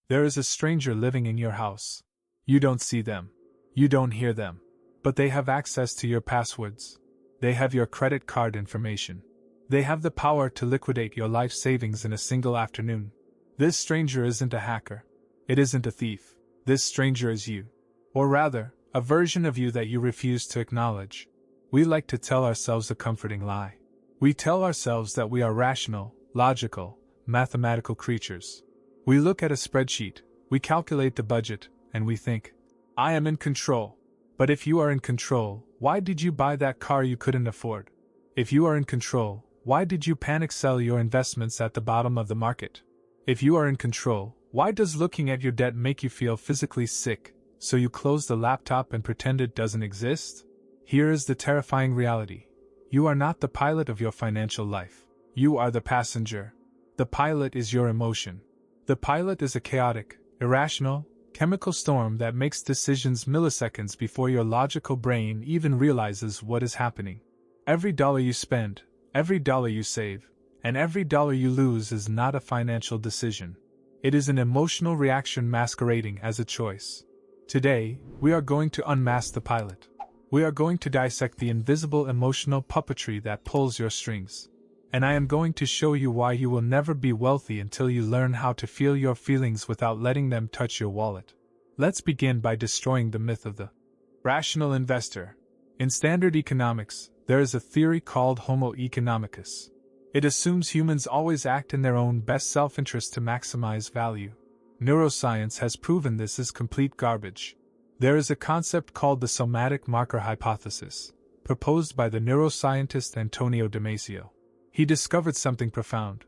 There is a stranger living in your house. You don't see them. You don't hear them. But they have access to your passwords. They have your credit card information. They have the power to liquidate your life savings in a single afternoon. This stranger isn't a hacker. It isn't a thief. This stranger is you. Or rather, a version of you that you refuse to acknowledge. We like to tell ourselves a comforting lie. We tell ourselves that we are rational, logical, mathematical creatures. We look at a spreadsheet, we calculate the budget, and we think, I am in control. But if you are in control, why did you buy that car you couldn't afford? If you are in control, why did you panic sell your investments at the bottom of the market? If you are in control, why does looking at your debt make you feel physically sick, so you close the laptop and pretend it doesn't exist? Here is the terrifying reality. You are not the pilot of your financial life. You are the passenger. The pilot is your emotion. The pilot is a chaotic, irrational, chemical storm that makes decisions milliseconds before your logical brain even realizes what is happening. Every dollar you spend, every dollar you save, and every dollar you lose is not a financial decision. It is an emotional reaction masquerading as a choice. Today, we are going to unmask the pilot. We are going to dissect the invisible emotional puppetry that pulls your strings. And I am going to show you why you will never be wealthy until you learn how to feel your feelings without letting them touch your wallet. Let's begin by destroying the myth of the rational investor. In standard economics, there is a theory called Homo economicus. It assumes humans always act in their own best self-interest to maximize value. Neuroscience has proven this is complete garbage. There is a concept called the Somatic Marker Hypothesis, proposed by the neuroscientist Antonio Damasio. He discovered something profound.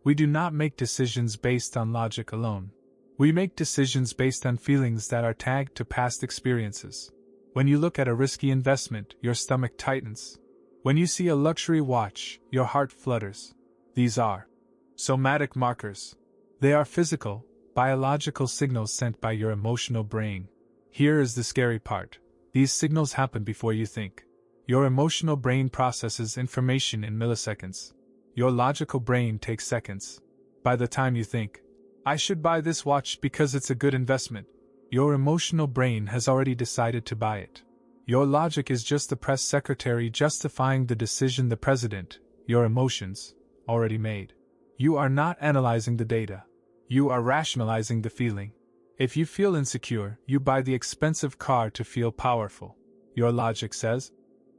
We do not make decisions based on logic alone. We make decisions based on feelings that are tagged to past experiences. When you look at a risky investment, your stomach tightens. When you see a luxury watch, your heart flutters. These are somatic markers. They are physical, biological signals sent by your emotional brain. Here is the scary part. These signals happen before you think. Your emotional brain processes information in milliseconds. Your logical brain takes seconds. By the time you think, I should buy this watch because it's a good investment, your emotional brain has already decided to buy it. Your logic is just the press secretary justifying the decision the president, your emotions, already made. You are not analyzing the data. You are rationalizing the feeling. If you feel insecure, you buy the expensive car to feel powerful. Your logic says,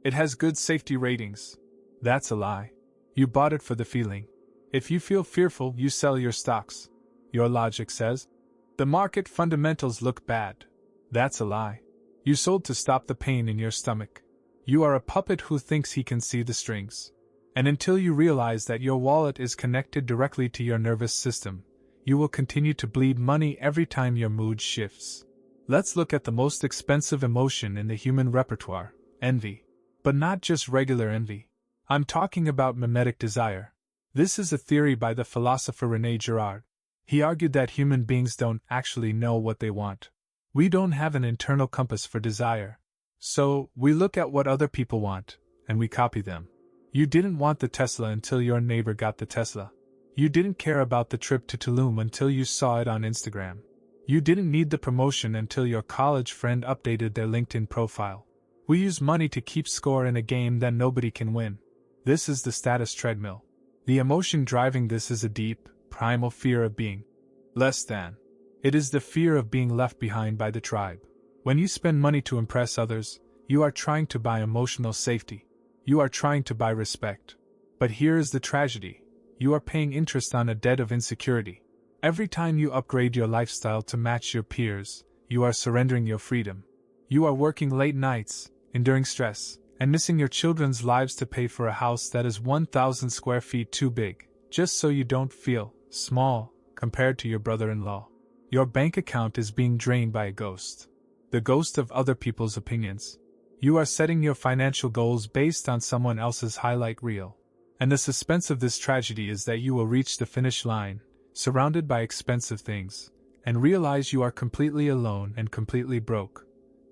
it has good safety ratings. That's a lie. You bought it for the feeling. If you feel fearful, you sell your stocks. Your logic says, the market fundamentals look bad. That's a lie. You sold to stop the pain in your stomach. You are a puppet who thinks he can see the strings. And until you realize that your wallet is connected directly to your nervous system, you will continue to bleed money every time your mood shifts. Let's look at the most expensive emotion in the human repertoire, envy. But not just regular envy. I'm talking about mimetic desire. This is a theory by the philosopher René Girard. He argued that human beings don't actually know what they want. We don't have an internal compass for desire. So, we look at what other people want, and we copy them. You didn't want the Tesla until your neighbor got the Tesla. You didn't care about the trip to Tulum until you saw it on Instagram. You didn't need the promotion until your college friend updated their LinkedIn profile. We use money to keep score in a game that nobody can win. This is the status treadmill. The emotion driving this is a deep, primal fear of being less than. It is the fear of being left behind by the tribe. When you spend money to impress others, you are trying to buy emotional safety. You are trying to buy respect. But here is the tragedy. You are paying interest on a debt of insecurity. Every time you upgrade your lifestyle to match your peers, you are surrendering your freedom. You are working late nights, enduring stress, and missing your children's lives to pay for a house that is 1,000 square feet too big, just so you don't feel small compared to your brother-in-law. Your bank account is being drained by a ghost. The ghost of other people's opinions. You are setting your financial goals based on someone else's highlight reel. And the suspense of this tragedy is that you will reach the finish line, surrounded by expensive things, and realize you are completely alone and completely broke.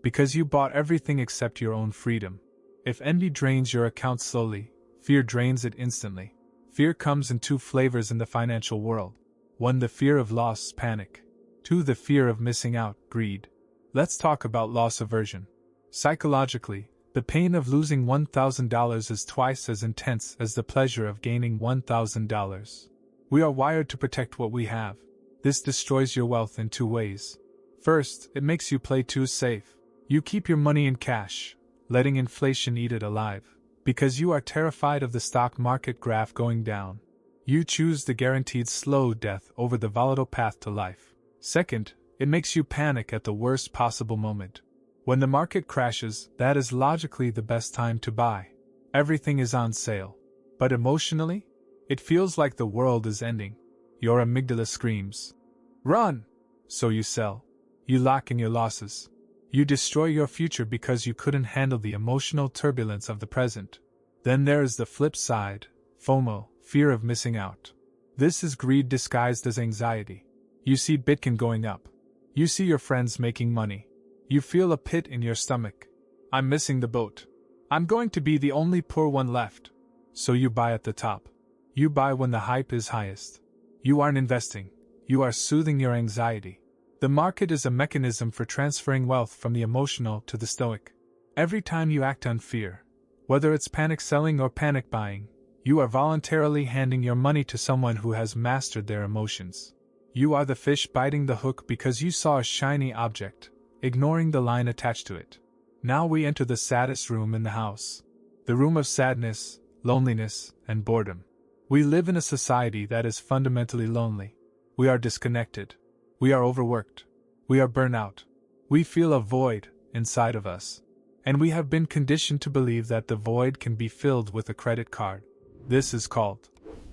Because you bought everything except your own freedom. If envy drains your account slowly, fear drains it instantly. Fear comes in two flavors in the financial world. 1. The fear of loss, panic. 2. The fear of missing out, greed. Let's talk about loss aversion. Psychologically, the pain of losing $1,000 is twice as intense as the pleasure of gaining $1,000. We are wired to protect what we have. This destroys your wealth in 2 ways. First, it makes you play too safe. You keep your money in cash, letting inflation eat it alive. Because you are terrified of the stock market graph going down. You choose the guaranteed slow death over the volatile path to life. Second, it makes you panic at the worst possible moment. When the market crashes, that is logically the best time to buy. Everything is on sale. But emotionally, it feels like the world is ending. Your amygdala screams, "Run!" So you sell. You lock in your losses. You destroy your future because you couldn't handle the emotional turbulence of the present. Then there is the flip side, FOMO, fear of missing out. This is greed disguised as anxiety. You see Bitcoin going up. You see your friends making money. You feel a pit in your stomach. I'm missing the boat. I'm going to be the only poor one left. So you buy at the top. You buy when the hype is highest. You aren't investing. You are soothing your anxiety. The market is a mechanism for transferring wealth from the emotional to the stoic. Every time you act on fear, whether it's panic selling or panic buying, you are voluntarily handing your money to someone who has mastered their emotions. You are the fish biting the hook because you saw a shiny object, ignoring the line attached to it. Now we enter the saddest room in the house. The room of sadness, loneliness, and boredom. We live in a society that is fundamentally lonely. We are disconnected. We are overworked. We are burnt out. We feel a void inside of us. And we have been conditioned to believe that the void can be filled with a credit card. This is called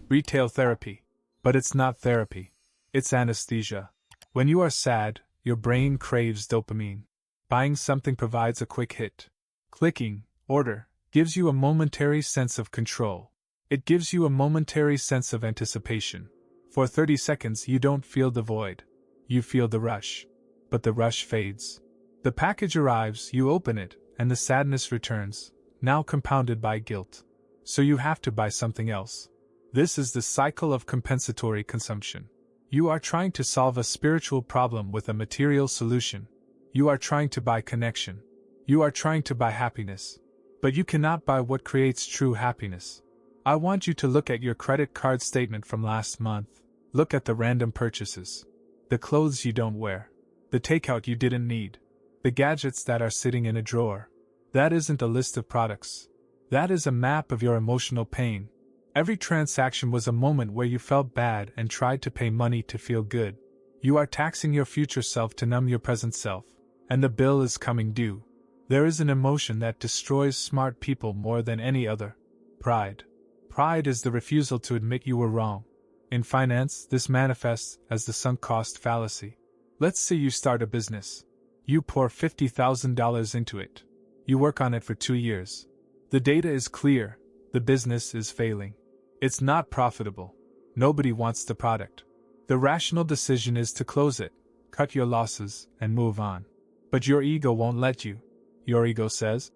retail therapy. But it's not therapy. It's anesthesia. When you are sad, your brain craves dopamine. Buying something provides a quick hit. Clicking, order, gives you a momentary sense of control. It gives you a momentary sense of anticipation. For 30 seconds you don't feel the void. You feel the rush. But the rush fades. The package arrives, you open it, and the sadness returns, now compounded by guilt. So you have to buy something else. This is the cycle of compensatory consumption. You are trying to solve a spiritual problem with a material solution. You are trying to buy connection. You are trying to buy happiness. But you cannot buy what creates true happiness. I want you to look at your credit card statement from last month. Look at the random purchases. The clothes you don't wear. The takeout you didn't need. The gadgets that are sitting in a drawer. That isn't a list of products. That is a map of your emotional pain. Every transaction was a moment where you felt bad and tried to pay money to feel good. You are taxing your future self to numb your present self. And the bill is coming due. There is an emotion that destroys smart people more than any other. Pride. Pride is the refusal to admit you were wrong. In finance, this manifests as the sunk cost fallacy. Let's say you start a business. You pour $50,000 into it. You work on it for 2 years. The data is clear. The business is failing. It's not profitable. Nobody wants the product. The rational decision is to close it, cut your losses, and move on. But your ego won't let you. Your ego says,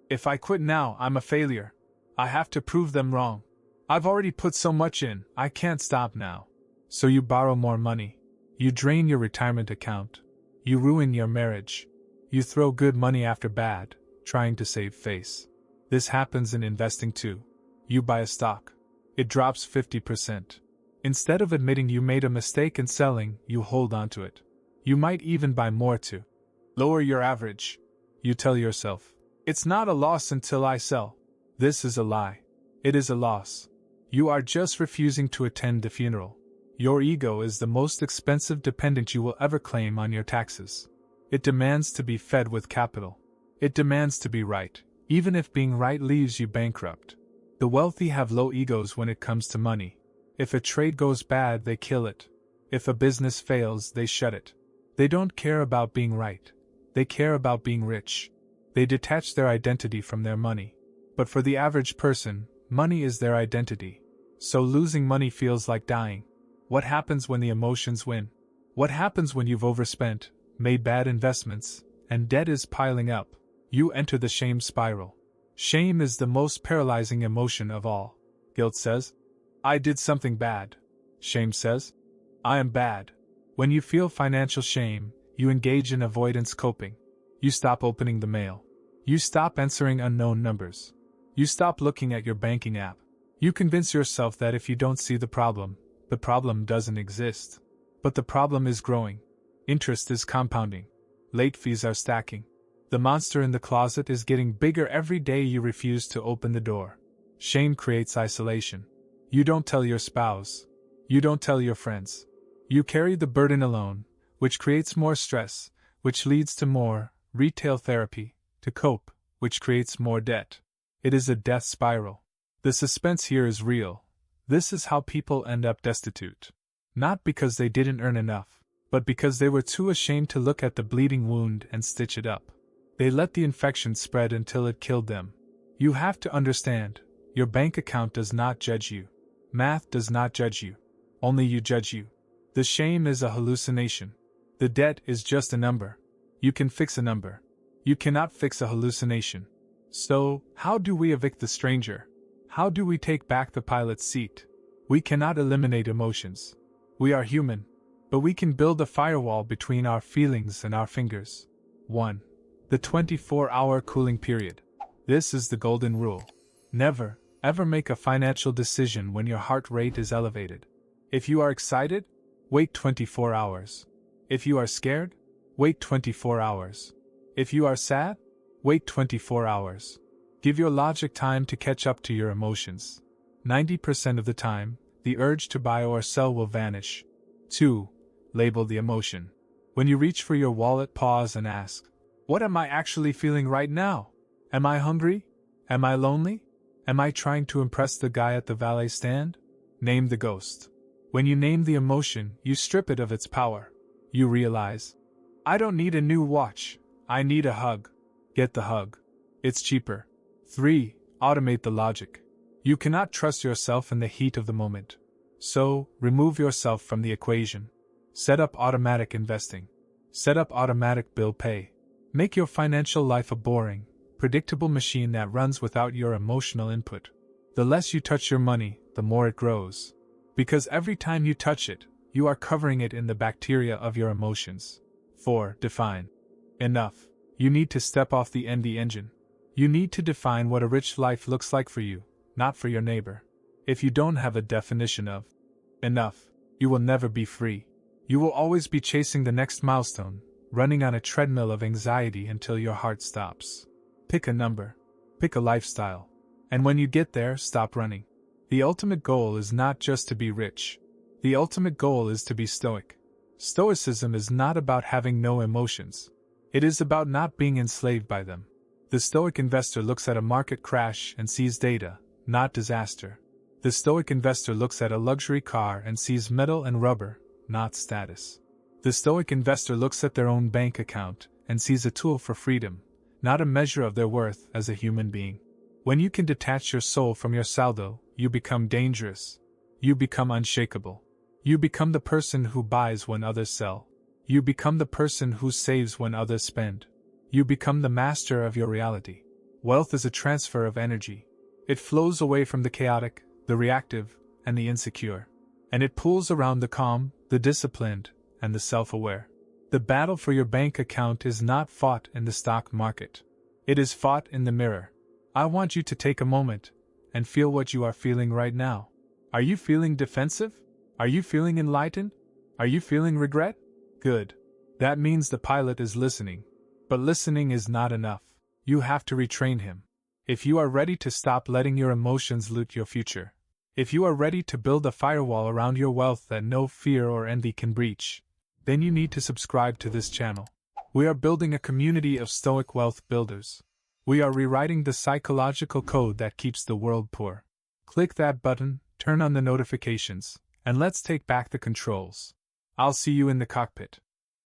"If I quit now, I'm a failure. I have to prove them wrong. I've already put so much in, I can't stop now." So you borrow more money. You drain your retirement account. You ruin your marriage. You throw good money after bad, trying to save face. This happens in investing too. You buy a stock. It drops 50%. Instead of admitting you made a mistake in selling, you hold on to it. You might even buy more to lower your average. You tell yourself, "It's not a loss until I sell." This is a lie. It is a loss. You are just refusing to attend the funeral. Your ego is the most expensive dependent you will ever claim on your taxes. It demands to be fed with capital. It demands to be right, even if being right leaves you bankrupt. The wealthy have low egos when it comes to money. If a trade goes bad, they kill it. If a business fails, they shut it. They don't care about being right. They care about being rich. They detach their identity from their money. But for the average person, money is their identity. So losing money feels like dying. What happens when the emotions win? What happens when you've overspent, made bad investments, and debt is piling up? You enter the shame spiral. Shame is the most paralyzing emotion of all. Guilt says, "I did something bad." Shame says, "I am bad." When you feel financial shame, you engage in avoidance coping. You stop opening the mail. You stop answering unknown numbers. You stop looking at your banking app. You convince yourself that if you don't see the problem doesn't exist. But the problem is growing. Interest is compounding. Late fees are stacking. The monster in the closet is getting bigger every day you refuse to open the door. Shame creates isolation. You don't tell your spouse. You don't tell your friends. You carry the burden alone, which creates more stress, which leads to more retail therapy to cope, which creates more debt. It is a death spiral. The suspense here is real. This is how people end up destitute. Not because they didn't earn enough, but because they were too ashamed to look at the bleeding wound and stitch it up. They let the infection spread until it killed them. You have to understand, your bank account does not judge you. Math does not judge you. Only you judge you. The shame is a hallucination. The debt is just a number. You can fix a number. You cannot fix a hallucination. So, how do we evict the stranger? How do we take back the pilot's seat? We cannot eliminate emotions. We are human. But we can build a firewall between our feelings and our fingers. 1. The 24-hour cooling period. This is the golden rule. Never, ever make a financial decision when your heart rate is elevated. If you are excited, wait 24 hours. If you are scared, wait 24 hours. If you are sad, wait 24 hours. Give your logic time to catch up to your emotions. 90% of the time, the urge to buy or sell will vanish. 2. Label the emotion. When you reach for your wallet, pause and ask, what am I actually feeling right now? Am I hungry? Am I lonely? Am I trying to impress the guy at the valet stand? Name the ghost. When you name the emotion, you strip it of its power. You realize, I don't need a new watch, I need a hug. Get the hug. It's cheaper. 3. Automate the logic. You cannot trust yourself in the heat of the moment. So, remove yourself from the equation. Set up automatic investing. Set up automatic bill pay. Make your financial life a boring, predictable machine that runs without your emotional input. The less you touch your money, the more it grows. Because every time you touch it, you are covering it in the bacteria of your emotions. 4. Define. Enough. You need to step off the envy engine. You need to define what a rich life looks like for you, not for your neighbor. If you don't have a definition of enough, you will never be free. You will always be chasing the next milestone, running on a treadmill of anxiety until your heart stops. Pick a number. Pick a lifestyle. And when you get there, stop running. The ultimate goal is not just to be rich. The ultimate goal is to be stoic. Stoicism is not about having no emotions. It is about not being enslaved by them. The stoic investor looks at a market crash and sees data, not disaster. The stoic investor looks at a luxury car and sees metal and rubber, not status. The stoic investor looks at their own bank account and sees a tool for freedom, not a measure of their worth as a human being. When you can detach your soul from your saldo, you become dangerous. You become unshakable. You become the person who buys when others sell. You become the person who saves when others spend. You become the master of your reality. Wealth is a transfer of energy. It flows away from the chaotic, the reactive, and the insecure. And it pulls around the calm, the disciplined, and the self-aware. The battle for your bank account is not fought in the stock market. It is fought in the mirror. I want you to take a moment and feel what you are feeling right now. Are you feeling defensive? Are you feeling enlightened? Are you feeling regret? Good. That means the pilot is listening. But listening is not enough. You have to retrain him. If you are ready to stop letting your emotions loot your future, if you are ready to build a firewall around your wealth that no fear or envy can breach, then you need to subscribe to this channel. We are building a community of stoic wealth builders. We are rewriting the psychological code that keeps the world poor. Click that button, turn on the notifications, and let's take back the controls. I'll see you in the cockpit.